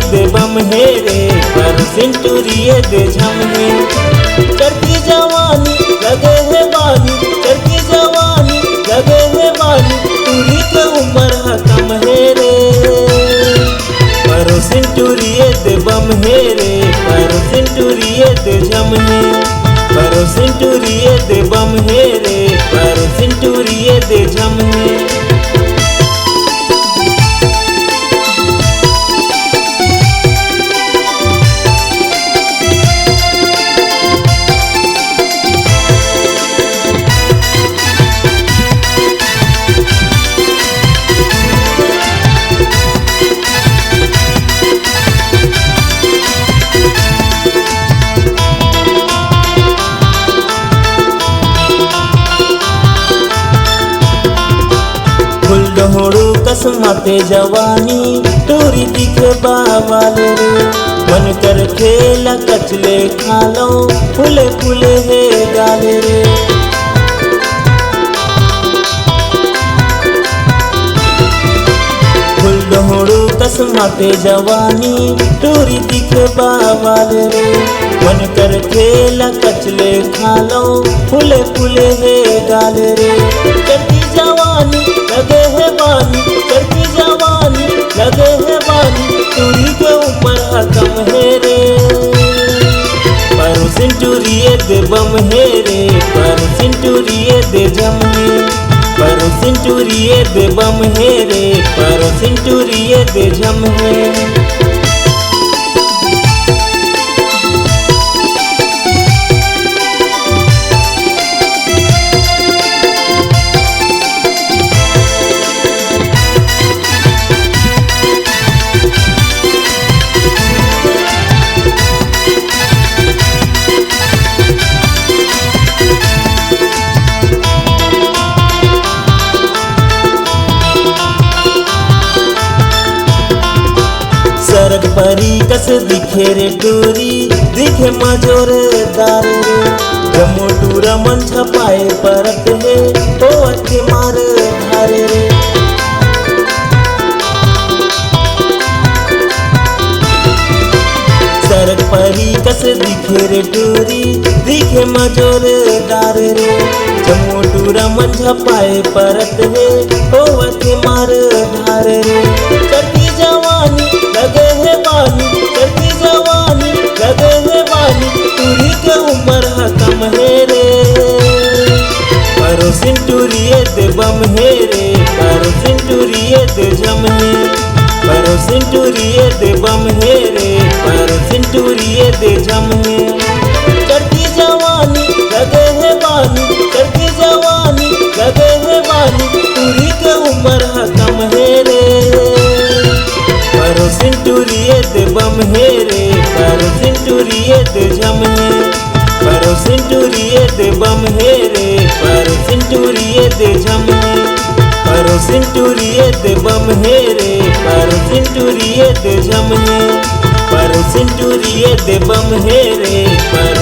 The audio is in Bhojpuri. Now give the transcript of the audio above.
दे बम हेरे पर सेंचुरिये दे झम हे। चढ़ती जवानी लगे है बानी, चढ़ती जवानी लगे है बानी, टूरी के उम्र कम हेरे पर सेंचुरिये दे बम हेरे पर सेंचुरिये दे झम हे। पर सेंचुरिये दे बम हेरे पर सेंचुरिये दे झम हे। फुलडोहरू कसमाते जवानी टूरी दिखे बावाले रे। मन कर खेला कचले खालो फूले फूले है गाले रे। फुलडोहरू कसमाते जवानी टूरी दिखे बावाले रे। मन कर खेला कचले खालो फूले फूले है गाले रे। चढ़ती जवानी लगे है बानी, चढ़ती जवानी लगे है बानी, टूरी के ऊपर कम हेरे पर सेंचुरिये दे बम हेरे पर सेंचुरिये दे झम हे। पर सेंचुरिये दे बम हेरे पर सेंचुरिये दे झम हे। सरग परी कस दिखे रे टूरी दिखे मजोरदार रे। जमो टूरा मन छपाए परत है तो अच्छे मार धारे रे। सरग परी कस दिखे रे टूरी दिखे मजोरदार रे। जमो टूरा मन छपाए परत है तो अच्छे मार धारे रे। चढ़ती जवानी लगे है बानी, चढ़ती जवानी लगे है बानी, टूरी के उम्र कम हेरे पर सेंचुरिये दे बम हेरे पर सेंचुरिये दे झम हे। पर सेंचुरिये दे बम हेरे पर सेंचुरिये दे झम हे। चढ़ती जवानी लगे है बानी, चढ़ती जवानी लगे है बानी, टूरी के उम्र कम हेरे पर सेंचुरिये दे बम हेरे पर सेंचुरिये दे झम हे। पर सेंचुरिये दे बम हेरे पर सेंचुरिये दे झम हे। पर सेंचुरिये दे बम हेरे पर सेंचुरिये दे झम हे। पर सेंचुरिये दे बम हेरे पर